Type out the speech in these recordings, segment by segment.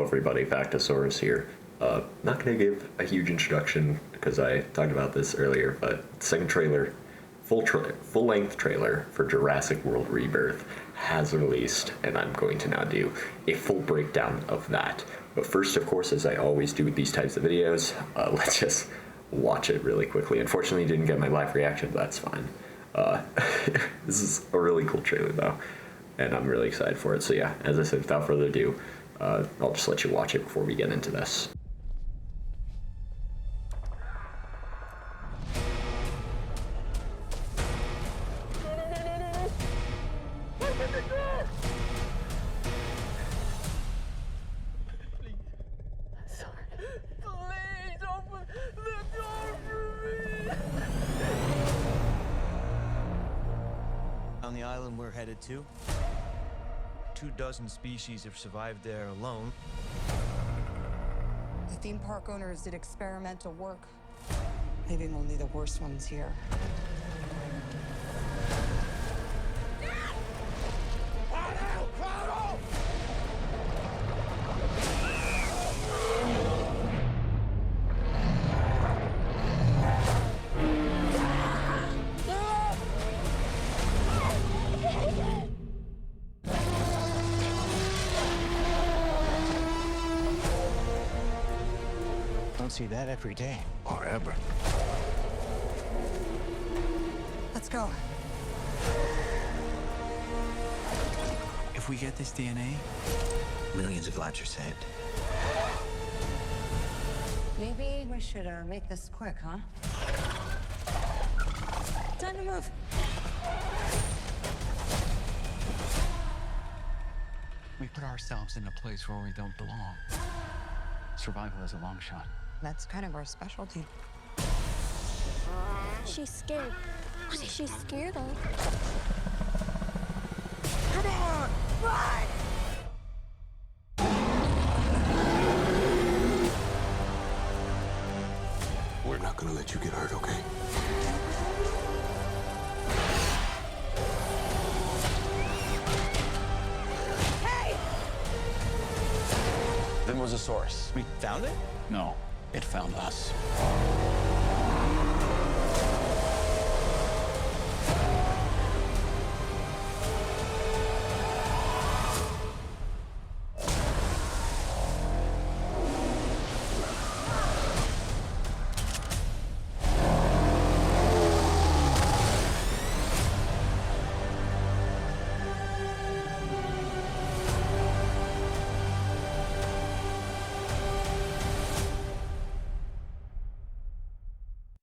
everybody, Factosaurus here. Not going to give a huge introduction because I talked about this earlier, but second trailer, full-length trailer for Jurassic World Rebirth has released, and I'm going to now do a full breakdown of that. But first, of course, as I always do with these types of videos, let's just watch it really quickly. Unfortunately, you didn't get my live reaction, but that's fine. This is a really cool trailer, though, and I'm really excited for it. So yeah, as I said, without further ado, I'll just let you watch it before we get into this. On the island we're headed to, 24 species have survived there alone. The theme park owners did experimental work, leaving only the worst ones here. Don't see that every day. Or ever. Let's go. If we get this DNA, millions of lives are saved. Maybe we should make this quick, huh? Time to move. We put ourselves in a place where we don't belong. Survival is a long shot. That's kind of our specialty. She's scared. What is she scared of? Come on! Run! We're not gonna let you get hurt, okay? Hey! There was a source. We found it? No, it found us.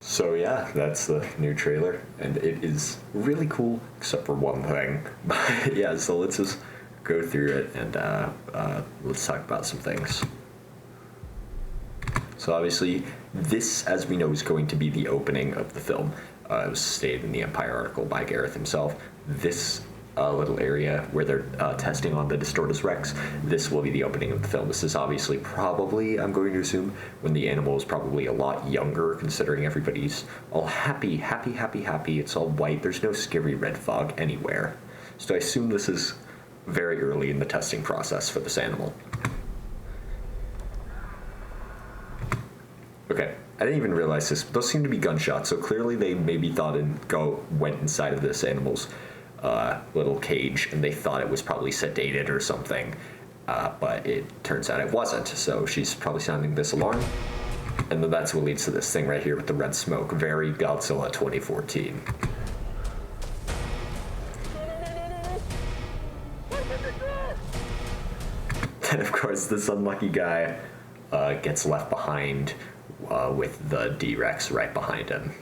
So yeah, that's the new trailer, and it is really cool, except for one thing. But yeah, so let's just go through it and let's talk about some things. So obviously, this, as we know, is going to be the opening of the film. It was stated in the Empire article by Gareth himself. This little area where they're testing on the Distortus Rex, this will be the opening of the film. This is obviously probably, I'm going to assume, when the animal is probably a lot younger, considering everybody's all happy. It's all white. There's no scary red fog anywhere. So I assume this is very early in the testing process for this animal. Okay, I didn't even realize this, but those seem to be gunshots, so clearly they maybe thought and went inside of this animal's little cage, and they thought it was probably sedated or something, but it turns out it wasn't. So she's probably sounding this alarm, and then that's what leads to this thing right here with the red smoke. Very Godzilla 2014. And of course, this unlucky guy gets left behind with the D-Rex right behind him.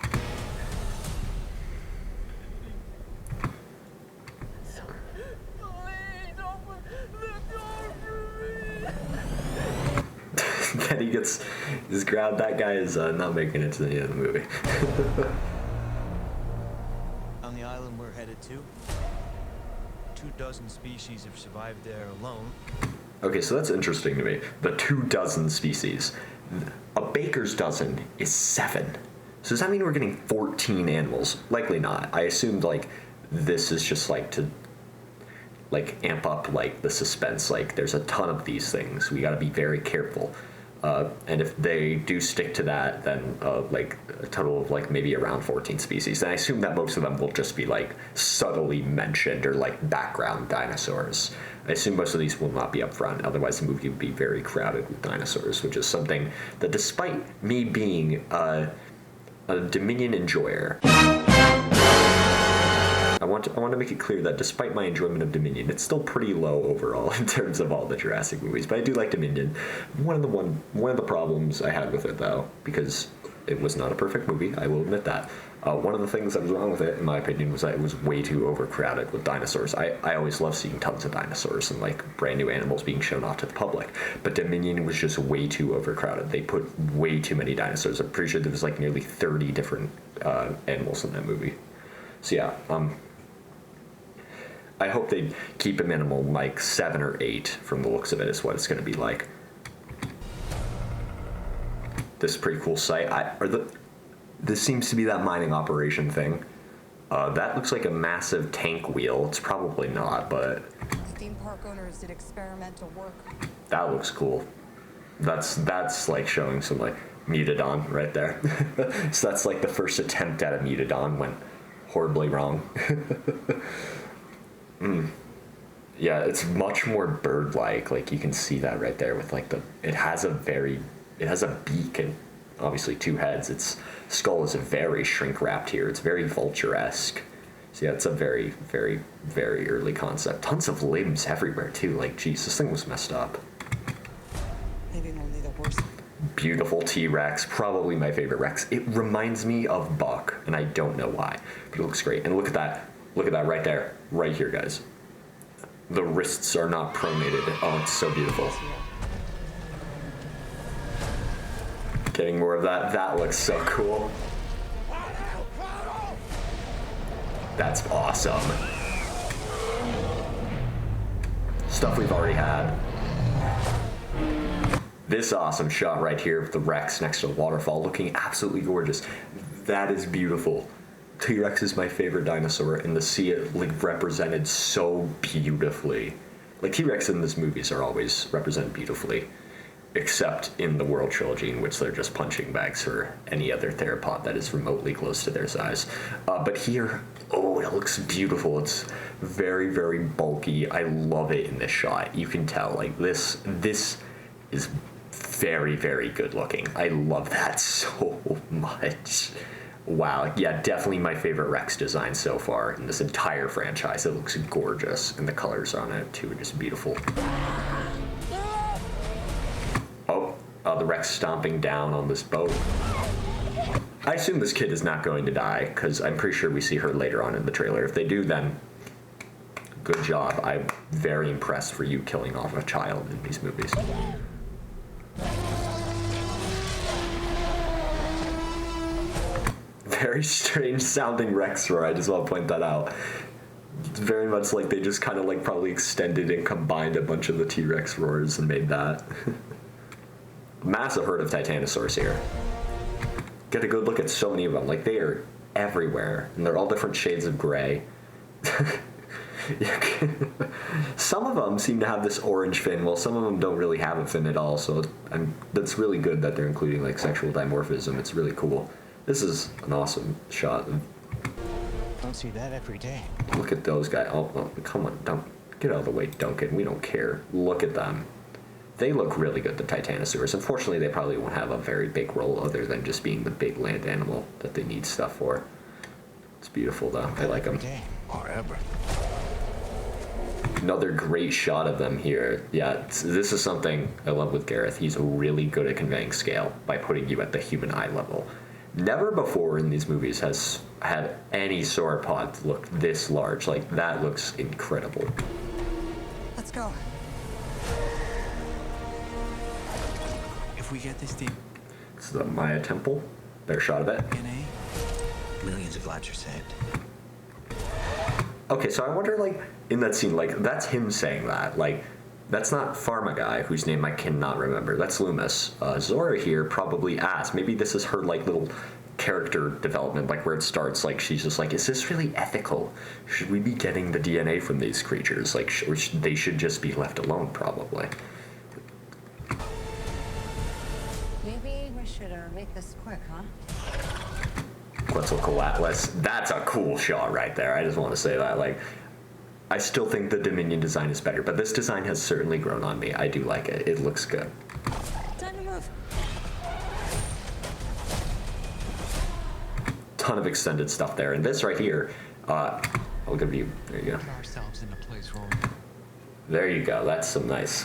Then he gets his ground. That guy is not making it to the end of the movie. On the island we're headed to, 24 species have survived there alone. Okay, so that's interesting to me. The 24 species. A baker's dozen is 7. So does that mean we're getting 14 animals? Likely not. I assumed like this is just like to like amp up like the suspense. Like there's a ton of these things. We got to be very careful. And if they do stick to that, then like a total of like maybe around 14 species. And I assume that most of them will just be like subtly mentioned or like background dinosaurs. I assume most of these will not be up front. Otherwise, the movie would be very crowded with dinosaurs, which is something that, despite me being a Dominion enjoyer, I want to make it clear that despite my enjoyment of Dominion, it's still pretty low overall in terms of all the Jurassic movies. But I do like Dominion. One of the problems I had with it, though, because it was not a perfect movie, I will admit that. One of the things that was wrong with it, in my opinion, was that it was way too overcrowded with dinosaurs. I always love seeing tons of dinosaurs and like brand new animals being shown off to the public. But Dominion was just way too overcrowded. They put way too many dinosaurs. I'm pretty sure there was like nearly 30 different animals in that movie. So yeah, I hope they keep a minimum like 7 or 8 from the looks of it is what it's going to be like. This is a pretty cool site. This seems to be that mining operation thing. That looks like a massive tank wheel. It's probably not, but Theme park owners did experimental work. that looks cool. That's like showing some like Mutodon right there. So that's like the first attempt at a Mutodon went horribly wrong. Yeah, it's much more bird-like. Like you can see that right there with like it has a beak and obviously 2 heads. Its skull is very shrink-wrapped here. It's very vulture-esque. So yeah, it's a very, very, very early concept. Tons of limbs everywhere too. Like, geez, this thing was messed up. Maybe only the worst. Beautiful T-Rex, probably my favorite Rex. It reminds me of Buck, and I don't know why, but it looks great. And look at that right there, right here, guys. The wrists are not pronated. Oh, it's so beautiful. Getting more of that. That looks so cool. That's awesome. Stuff we've already had. This awesome shot right here of the Rex next to the waterfall, looking absolutely gorgeous. That is beautiful. T-Rex is my favorite dinosaur, and to see it like represented so beautifully. Like T-Rex in these movies are always represented beautifully, except in the World trilogy, in which they're just punching bags for any other theropod that is remotely close to their size. But here, oh, it looks beautiful. It's very, very bulky. I love it in this shot. You can tell, like this is very, very good looking. I love that so much. Wow, yeah, definitely my favorite Rex design so far in this entire franchise. It looks gorgeous, and the colors on it too are just beautiful. Oh, the Rex stomping down on this boat. I assume this kid is not going to die, because I'm pretty sure we see her later on in the trailer. If they do, then good job. I'm very impressed for you killing off a child in these movies. Very strange sounding Rex roar, I just want to point that out. It's very much like they just kind of like probably extended and combined a bunch of the T-Rex roars and made that. Massive herd of Titanosaurs here. Get a good look at so many of them. Like, they are everywhere, and they're all different shades of gray. Some of them seem to have this orange fin, while some of them don't really have a fin at all, so that's really good that they're including like sexual dimorphism. It's really cool. This is an awesome shot. Don't see that every day. Look at those guys. Oh, come on, don't get out of the way, Duncan. We don't care. Look at them. They look really good, the Titanosaurs. Unfortunately, they probably won't have a very big role other than just being the big land animal that they need stuff for. It's beautiful, though. I like them. Or ever. Another great shot of them here. Yeah, this is something I love with Gareth. He's really good at conveying scale by putting you at the human eye level. Never before in these movies has had any sauropod look this large. Like, that looks incredible. Let's go. If we get this deep It's the Maya temple. Better shot of it. DNA, Millions of lives are saved. Okay, so I wonder, like, in that scene, like, that's him saying that. Like, that's not Pharma Guy, whose name I cannot remember. That's Loomis. Zora here probably asked. Maybe this is her, like, little character development, like where it starts, like she's just like, is this really ethical? Should we be getting the DNA from these creatures? Like, they should just be left alone, probably. Maybe we should make this quick, huh? Quetzalcoatlus. That's a cool shot right there. I just want to say that. Like, I still think the Dominion design is better, but this design has certainly grown on me. I do like it. It looks good. Time to move. Ton of extended stuff there, and this right here, I'll give you. There you go. Put ourselves in a place where we There you go. That's some nice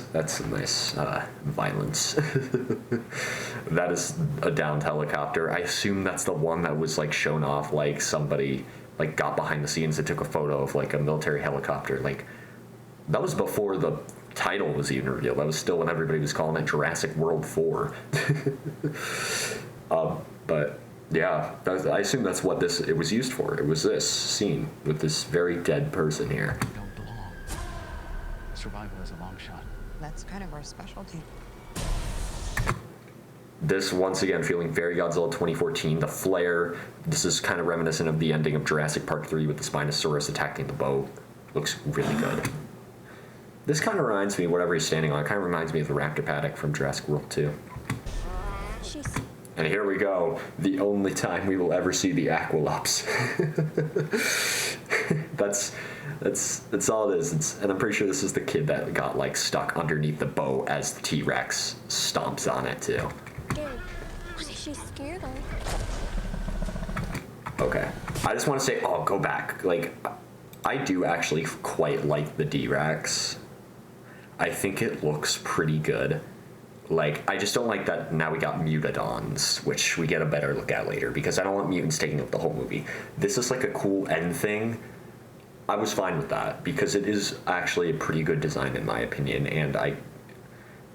violence. That is a downed helicopter. I assume that's the one that was like shown off, like somebody like got behind the scenes and took a photo of like a military helicopter. Like that was before the title was even revealed. That was still when everybody was calling it Jurassic World 4. But yeah, I assume that's what it was used for. It was this scene with this very dead person here. don't belong. Survival is a long shot. That's kind of our specialty. This, once again, feeling very Godzilla 2014. The flare, this is kind of reminiscent of the ending of Jurassic Park 3 with the Spinosaurus attacking the boat. Looks really good. This kind of reminds me, whatever he's standing on, it kind of reminds me of the raptor paddock from Jurassic World 2. She's And here we go, the only time we will ever see the Aqualops. That's all it is. And I'm pretty sure this is the kid that got like stuck underneath the boat as the T-Rex stomps on it too. scared. What is she scared of? Okay, I just want to say, go back. Like, I do actually quite like the D-Rex. I think it looks pretty good. Like, I just don't like that now we got Mutadons, which we get a better look at later, because I don't want mutants taking up the whole movie. This is like a cool end thing. I was fine with that, because it is actually a pretty good design in my opinion, and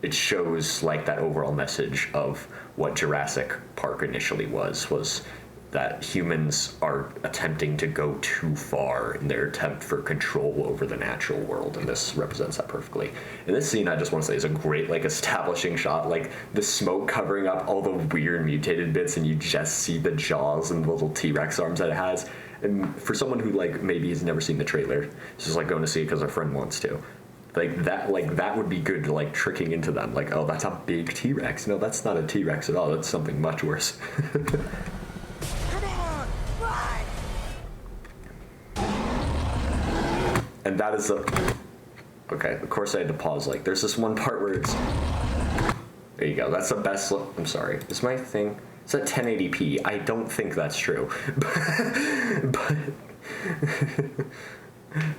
it shows like that overall message of what Jurassic Park initially was that humans are attempting to go too far in their attempt for control over the natural world, and this represents that perfectly. And this scene, I just want to say, is a great like establishing shot, like the smoke covering up all the weird mutated bits, and you just see the jaws and the little T-Rex arms that it has. And for someone who like maybe has never seen the trailer, it's just like going to see it because their friend wants to. Like that would be good to like tricking into them, like, oh, that's a big T-Rex. No, that's not a T-Rex at all. That's something much worse. And that is okay, of course I had to pause. Like, there's this one part where it's... There you go. That's the best look. I'm sorry. Is my thing... It's at 1080p. I don't think that's true. But...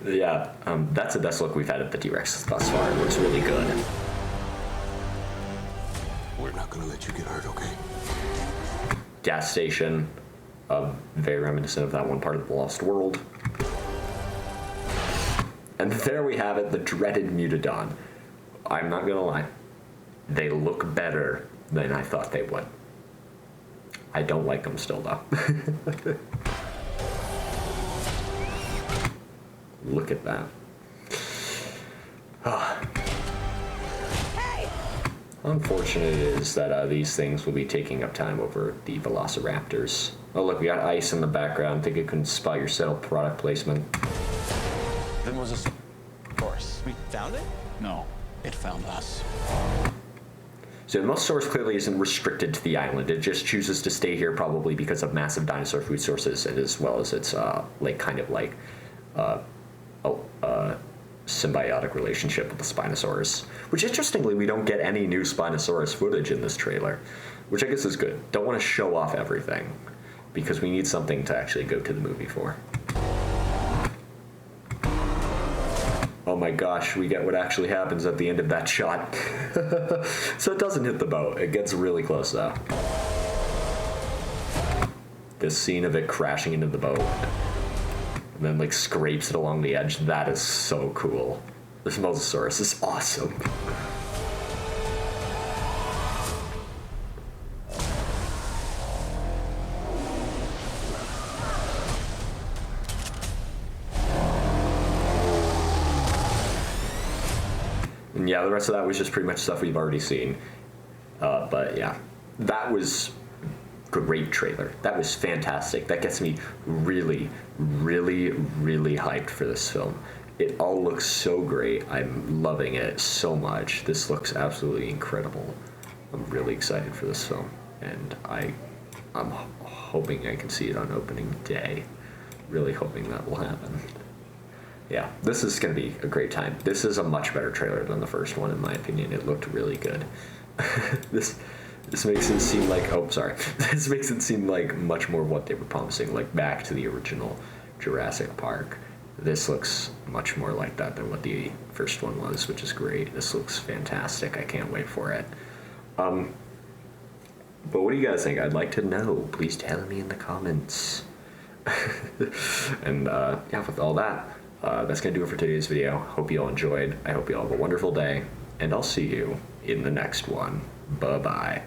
yeah, that's the best look we've had at the T-Rex thus far. It looks really good. We're not gonna let you get hurt, okay? Gas station. Very reminiscent of that one part of The Lost World. And there we have it, the dreaded Mutadon. I'm not gonna lie, they look better than I thought they would. I don't like them still though. Look at that. Unfortunate it is that these things will be taking up time over the Velociraptors. Oh look, we got ice in the background. Think it can spot your settled product placement. Then was a source. We found it? No, it found us. So the Mosasaurus clearly isn't restricted to the island. It just chooses to stay here probably because of massive dinosaur food sources, and as well as its symbiotic relationship with the Spinosaurus. Which, interestingly, we don't get any new Spinosaurus footage in this trailer, which I guess is good. Don't want to show off everything, because we need something to actually go to the movie for. Oh my gosh, we get what actually happens at the end of that shot. So it doesn't hit the boat. It gets really close though. This scene of it crashing into the boat and then like scrapes it along the edge, that is so cool. This Mosasaurus is awesome. And yeah, the rest of that was just pretty much stuff we've already seen. But yeah, that was great trailer. That was fantastic. That gets me really, really, really hyped for this film. It all looks so great. I'm loving it so much. This looks absolutely incredible. I'm really excited for this film, and I'm hoping I can see it on opening day. Really hoping that will happen. Yeah, this is going to be a great time. This is a much better trailer than the first one, in my opinion. It looked really good. This makes it seem like, oh, sorry. This makes it seem like much more what they were promising, like back to the original Jurassic Park. This looks much more like that than what the first one was, which is great. This looks fantastic. I can't wait for it. But what do you guys think? I'd like to know. Please tell me in the comments. And yeah, with all that, that's going to do it for today's video. Hope you all enjoyed. I hope you all have a wonderful day, and I'll see you in the next one. Bye-bye.